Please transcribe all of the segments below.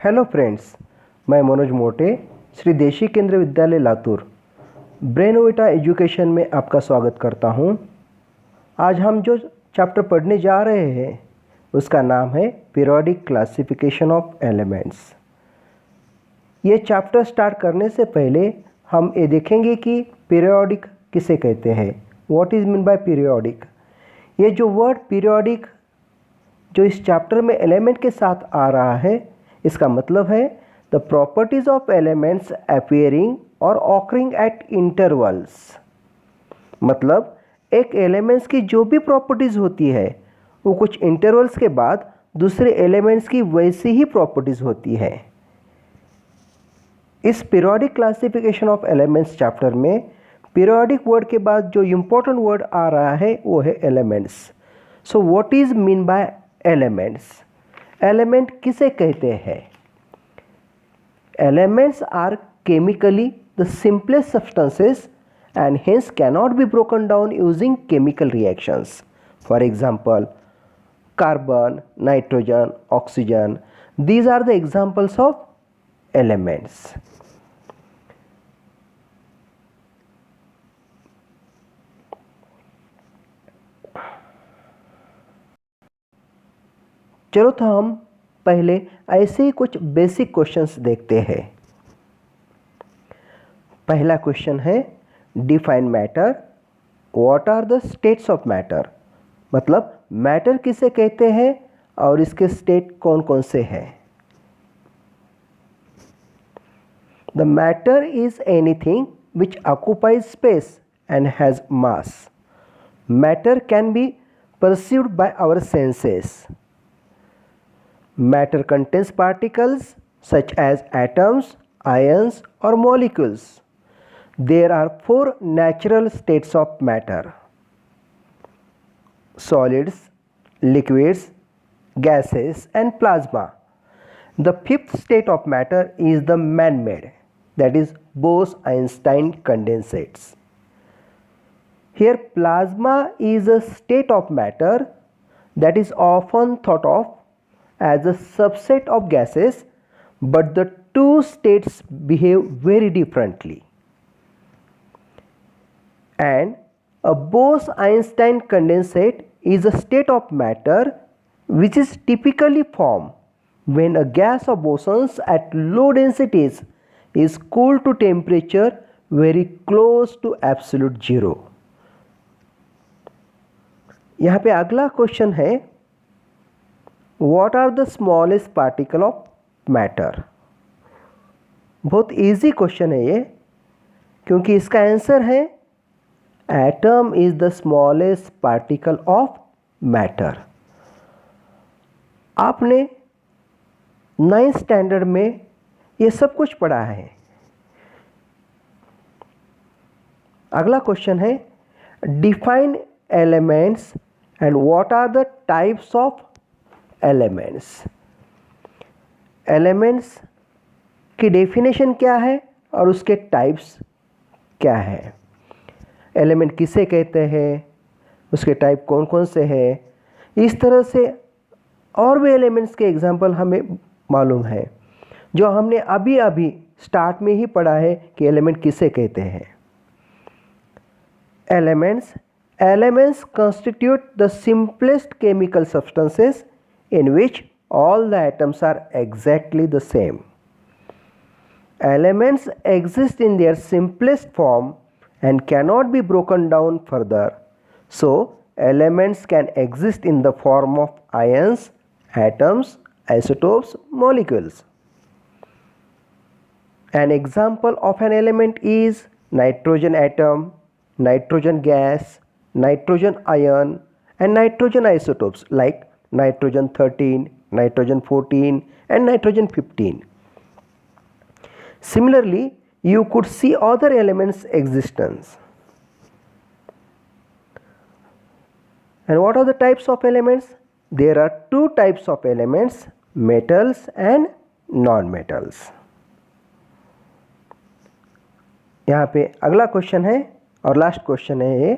Hello friends, मैं मनोज मोटे, श्री देशी केंद्र विद्यालय लातूर ब्रेनविटा एजुकेशन में आपका स्वागत करता हूं। आज हम जो चैप्टर पढ़ने जा रहे हैं उसका नाम है पीरियोडिक क्लासिफिकेशन ऑफ एलिमेंट्स। ये चैप्टर स्टार्ट करने से पहले हम ये देखेंगे कि पीरियोडिक किसे कहते हैं, what is mean by periodic. ये जो वर्ड पीरियोडिक जो इस चैप्टर में एलिमेंट के साथ आ रहा है, इसका मतलब है the properties of elements appearing और ऑकरिंग एट इंटरवल्स। मतलब एक एलिमेंट्स की जो भी प्रॉपर्टीज होती है वो कुछ इंटरवल्स के बाद दूसरे एलिमेंट्स की वैसी ही प्रॉपर्टीज होती है। इस periodic classification of elements chapter में पीरियोडिक वर्ड के बाद जो इम्पोर्टेंट वर्ड आ रहा है वो है elements. So what is mean by elements? Element किसे कहते हैं? Elements are chemically the simplest substances and hence cannot be broken down using chemical reactions. For example, carbon, nitrogen, oxygen, these are the examples of elements. चलो तो हम पहले ऐसे ही कुछ basic questions देखते हैं। पहला क्वेश्चन है define matter, what are the states of matter. मतलब मैटर किसे कहते हैं और इसके स्टेट कौन कौन से हैं। The matter is anything which occupies space and has mass. Matter can be perceived by our senses. Matter contains particles such as atoms, ions or molecules. There are four natural states of matter: solids, liquids, gases and plasma. The fifth state of matter is the man-made, that is Bose-Einstein condensates. Here plasma is a state of matter that is often thought of as a subset of gases, but the two states behave very differently. And a Bose-Einstein condensate is a state of matter which is typically formed when a gas of bosons at low densities is cooled to temperature very close to absolute zero. यहाँ पे अगला question है what are the smallest particle of matter. बहुत easy question है ये, क्योंकि इसका answer है atom is the smallest particle of matter. आपने 9th स्टैंडर्ड में ये सब कुछ पढ़ा है। अगला क्वेश्चन है define elements and what are the types of elements. Elements की डेफिनेशन क्या है और उसके टाइप्स क्या है। एलिमेंट किसे कहते हैं, उसके टाइप कौन कौन से हैं। इस तरह से और भी एलिमेंट्स के एग्जांपल हमें मालूम है जो हमने अभी अभी स्टार्ट में ही पढ़ा है कि एलिमेंट किसे कहते हैं। Elements constitute the simplest chemical substances in which all the atoms are exactly the same. Elements exist in their simplest form and cannot be broken down further. So, elements can exist in the form of ions, atoms, isotopes, molecules. An example of an element is nitrogen atom, nitrogen gas, nitrogen ion and nitrogen isotopes like nitrogen 13, nitrogen 14 and nitrogen 15. Similarly, you could see other elements' existence. And what are the types of elements? There are two types of elements, metals and non-metals. यहाँ पे अगला question है और last question है ये,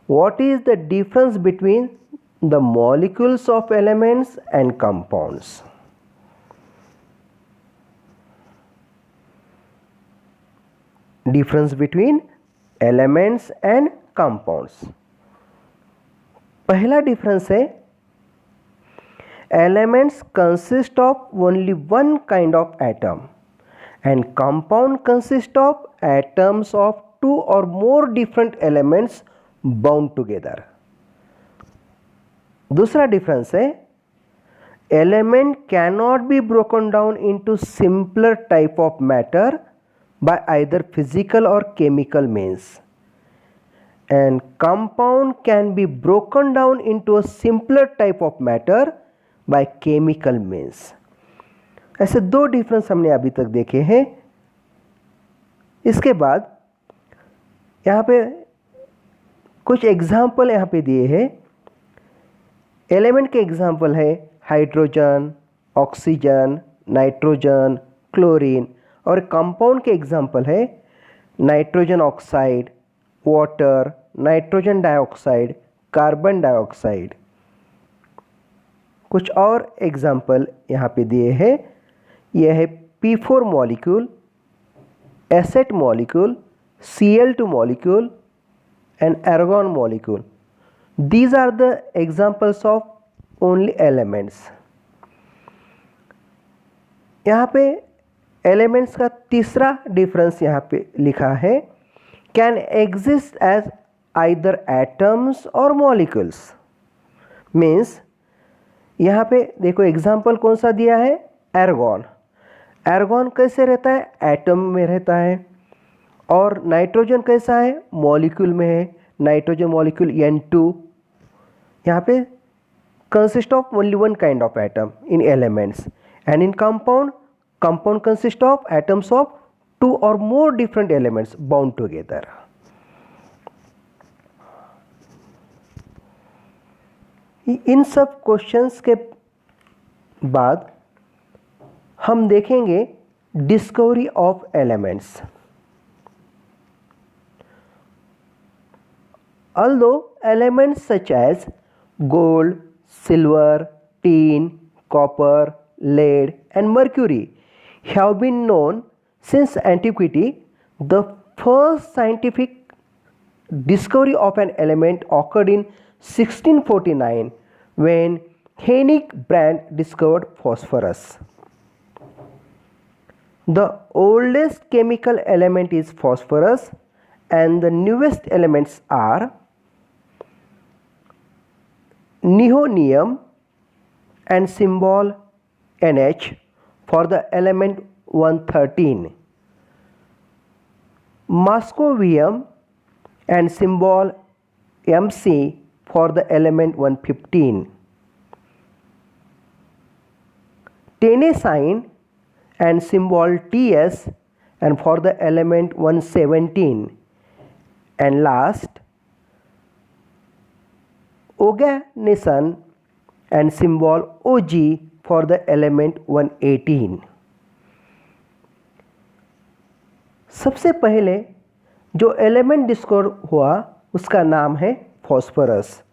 what is the difference between the molecules of elements and compounds? Difference between elements and compounds. पहला difference है elements consist of only one kind of atom and compound consist of atoms of two और more different elements bound together. दूसरा difference है element cannot be broken down into simpler type of matter by either physical or chemical means, and compound can be broken down into a simpler type of matter by chemical means। ऐसे दो difference हमने अभी तक देखे हैं। इसके बाद यहाँ पे कुछ एग्जाम्पल यहाँ पे दिए हैं। एलिमेंट के एग्जाम्पल है हाइड्रोजन, ऑक्सीजन, नाइट्रोजन, क्लोरीन, और कंपाउंड के एग्जाम्पल है nitrogen oxide, water, nitrogen dioxide, carbon dioxide. कुछ और एग्जाम्पल यहाँ पे दिए हैं। यह है P4 molecule, asset molecule, Cl2 molecule and argon molecule. These are the examples of only elements। यहाँ पे एलिमेंट्स का तीसरा डिफरेंस यहाँ पे लिखा है can exist as either atoms और मॉलिक्यूल्स। मीन्स यहाँ पे देखो एग्जाम्पल कौन सा दिया है, एर्गॉन। एर्गॉन कैसे रहता है, एटम में रहता है। और नाइट्रोजन कैसा है, मॉलिक्यूल में है। Nitrogen molecule N2। यहाँ पे consist of only one kind of atom in elements, and in compound consist of atoms of two or more different elements bound together। इन सब क्वेश्चंस के बाद हम देखेंगे discovery of elements. Although elements such as gold, silver, tin, copper, lead and mercury have been known since antiquity, the first scientific discovery of an element occurred in 1649 when Heinrich Brandt discovered phosphorus। The oldest chemical element is phosphorus and the newest elements are neodymium and symbol NH for the element 113, moscovium and symbol Mc for the element 115, tennessine and symbol Ts and for the element 117, and last oganesson and symbol Og for the element 118। सबसे पहले जो element discover हुआ उसका नाम है phosphorus,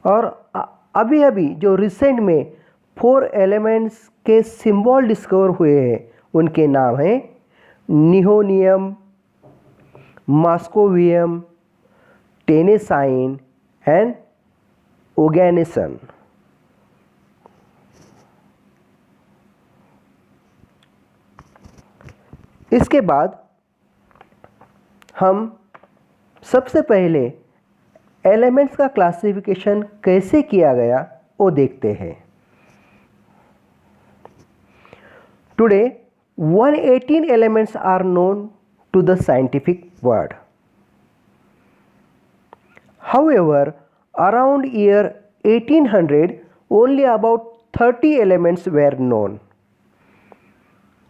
और अभी अभी जो रिसेंट में 4 एलिमेंट्स के सिंबल डिस्कवर हुए हैं उनके नाम हैं नियोनियम, मॉस्कोवियम, टेनेसाइन एंड ओगेनेसन। इसके बाद हम सबसे पहले एलिमेंट्स का क्लासिफिकेशन कैसे किया गया वो देखते हैं। Today 118 elements are known to the scientific world. However, around year 1800 only about 30 elements were known.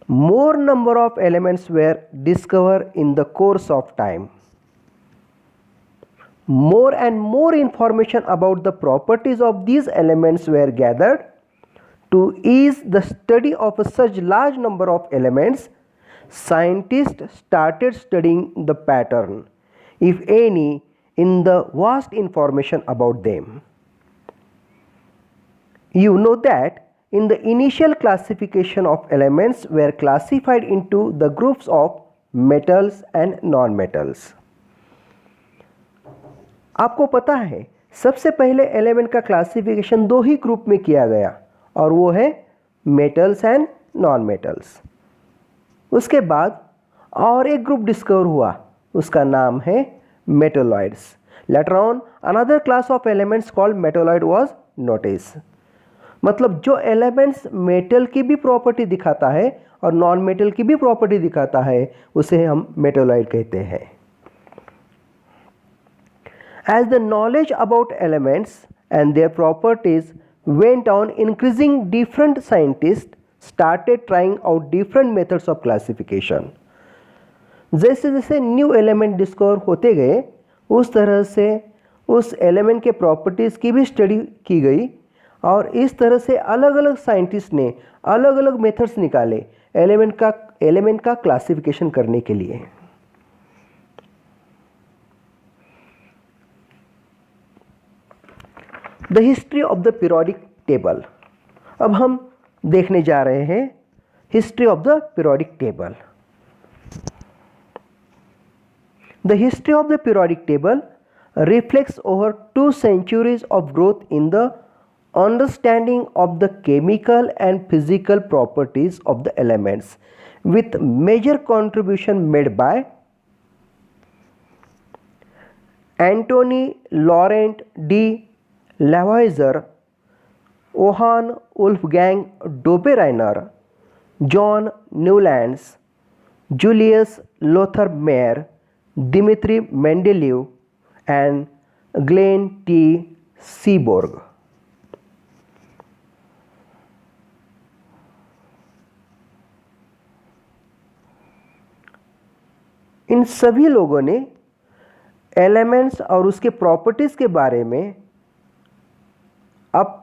More number of elements were discovered in the course of time. More and more information about the properties of these elements were gathered. To ease the study of such large number of elements, scientists started studying the pattern, if any, in the vast information about them. You know that in the initial classification of elements were classified into the groups of metals and non metals. आपको पता है सबसे पहले element का classification दो ही group में किया गया और वो है मेटल्स एंड नॉन मेटल्स। उसके बाद और एक ग्रुप डिस्कवर हुआ, उसका नाम है metalloids. Later on another class of elements called metalloid was notice. मतलब जो एलिमेंट्स मेटल की भी प्रॉपर्टी दिखाता है और नॉन मेटल की भी प्रॉपर्टी दिखाता है उसे हम मेटलॉइड कहते हैं। As the knowledge about elements and their properties went on increasing, different scientists started trying out different methods of classification. जैसे जैसे न्यू एलिमेंट डिस्कवर होते गए उस तरह से उस एलिमेंट के प्रॉपर्टीज़ की भी स्टडी की गई और इस तरह से अलग अलग साइंटिस्ट ने अलग अलग मेथड्स निकाले एलिमेंट का क्लासिफिकेशन करने के लिए। The history of the periodic table. अब हम देखने जा रहे हैं history of the periodic table. The history of the periodic table reflects over 2 centuries of growth in the understanding of the chemical and physical properties of the elements, with major contribution made by Antony Laurent de Lavoisier, Johann Wolfgang Dobereiner, John Newlands, Julius Lothar Mayer, Dmitry Mendeleev, and Glenn T. Seaborg. इन सभी लोगों ने elements और उसके properties के बारे में अब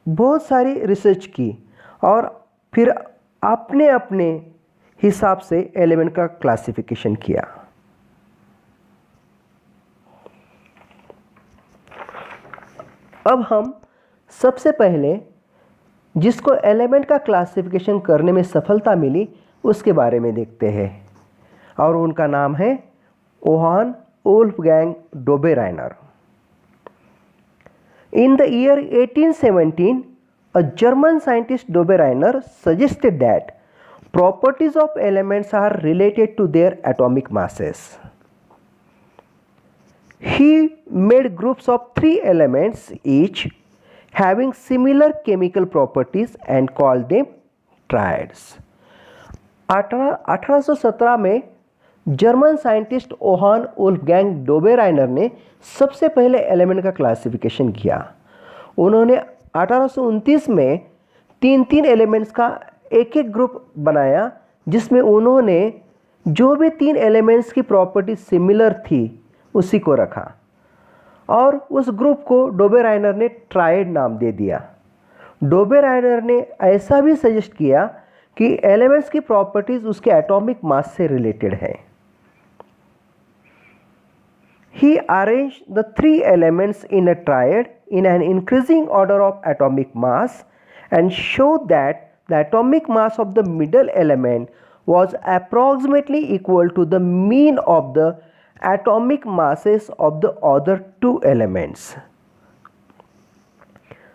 बहुत सारी रिसर्च की और फिर अपने अपने हिसाब से एलिमेंट का क्लासिफिकेशन किया। अब हम सबसे पहले जिसको एलिमेंट का क्लासिफिकेशन करने में सफलता मिली उसके बारे में देखते हैं और उनका नाम है Johann Wolfgang Dobereiner. In the year 1817, a German scientist Dobereiner suggested that properties of elements are related to their atomic masses. He made groups of 3 elements each having similar chemical properties and called them triads. 1817 में German scientist Johan Wolfgang Dobereiner ने सबसे पहले element का classification किया। उन्होंने 1829 में 3 elements का एक ग्रुप बनाया जिसमें उन्होंने जो भी 3 एलिमेंट्स की प्रॉपर्टी सिमिलर थी उसी को रखा और उस ग्रुप को डोबेराइनर ने ट्राइड नाम दे दिया। डोबेराइनर ने ऐसा भी सजेस्ट किया कि एलिमेंट्स की प्रॉपर्टीज उसके एटॉमिक मास से रिलेटेड है। He arranged the 3 elements in a triad in an increasing order of atomic mass and showed that the atomic mass of the middle element was approximately equal to the mean of the atomic masses of the other 2 elements.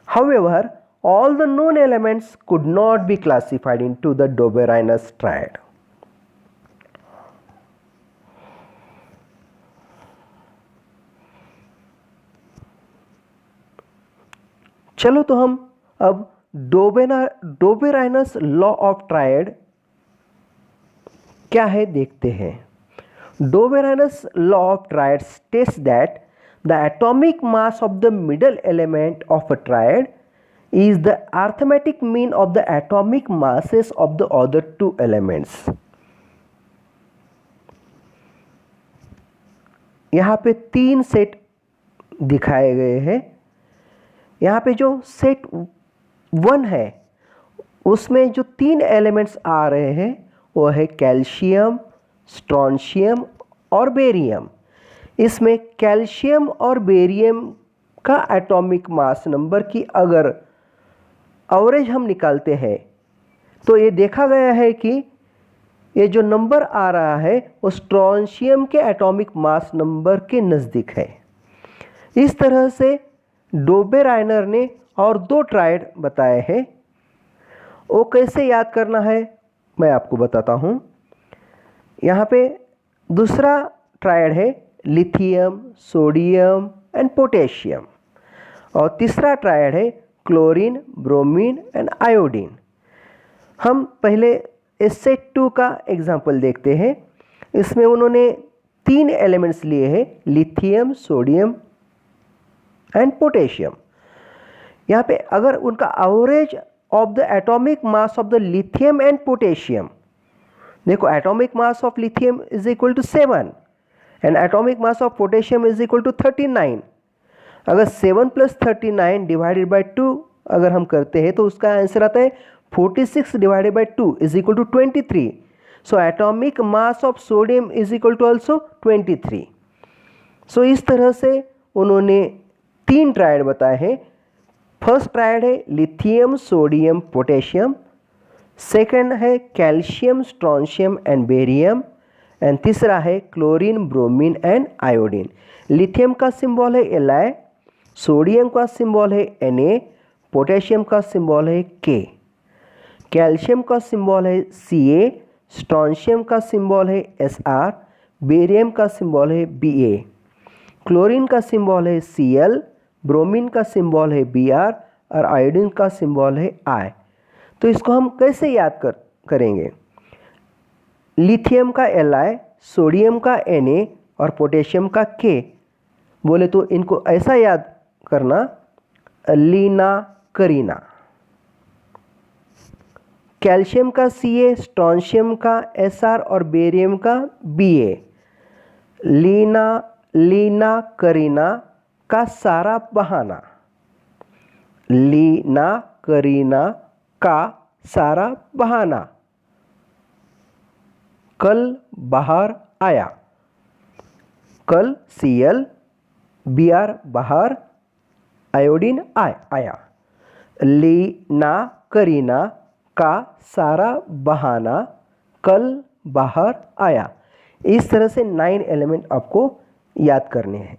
However, all the known elements could not be classified into the Dobereiner's triad. चलो तो हम अब डोबेराइनर्स law of triad क्या है देखते हैं। Dobereiner's law of triad states that the atomic mass of the middle element of a triad is the arithmetic mean of the atomic masses of the other 2 elements. यहाँ पे 3 set दिखाए गए हैं। यहाँ पे जो सेट 1 है उसमें जो 3 एलिमेंट्स आ रहे हैं वो है कैल्शियम, स्ट्रोंशियम और बेरियम। इसमें कैल्शियम और बेरियम का एटॉमिक मास नंबर की अगर एवरेज हम निकालते हैं तो ये देखा गया है कि ये जो नंबर आ रहा है वो स्ट्रोंशियम के एटॉमिक मास नंबर के नज़दीक है। इस तरह से डोबेराइनर ने और 2 ट्रायड बताए हैं। वो कैसे याद करना है मैं आपको बताता हूँ। यहाँ पे दूसरा ट्रायड है लिथियम, सोडियम एंड पोटेशियम, और तीसरा ट्रायड है क्लोरीन, ब्रोमीन एंड आयोडीन। हम पहले सेट 2 का एग्जाम्पल देखते हैं। इसमें उन्होंने 3 एलिमेंट्स लिए हैं, लिथियम, सोडियम एंड पोटेशियम। यहाँ पे अगर उनका average of the atomic mass of the lithium and potassium, देखो atomic mass of lithium is equal to 7 and atomic mass of potassium is equal to 39। अगर 7 + 39 डिवाइडेड बाई 2 अगर हम करते हैं तो उसका आंसर आता है 46 divided by 2 is equal to 23। So atomic mass of sodium is equal to also 23। So इस तरह से उन्होंने 3 ट्रायड बताए हैं। फर्स्ट ट्रायड है लिथियम, सोडियम, पोटेशियम। सेकंड है calcium, strontium and barium. And तीसरा है chlorine, bromine and iodine. Lithium का सिंबल है Li, सोडियम का सिंबल है Na, पोटेशियम का सिंबल है K, कैल्शियम का सिंबल है Ca, स्ट्रोंशियम का सिंबल है Sr, बेरियम का सिंबल है Ba, क्लोरीन का सिंबल है Cl, ब्रोमीन का सिंबल है Br और आयोडीन का सिंबल है I। तो इसको हम कैसे याद करेंगे? लिथियम का Li, सोडियम का Na और पोटेशियम का K बोले तो इनको ऐसा याद करना, लीना करीना। कैल्शियम का Ca, स्ट्रोंशियम का Sr और बेरियम का Ba। लीना करीना का सारा बहाना, लीना करीना का सारा बहाना, कल बाहर आया, कल Cl, Br बाहर, आयोडीन आया। लीना करीना का सारा बहाना, कल बाहर आया। इस तरह से 9 एलिमेंट आपको याद करने हैं।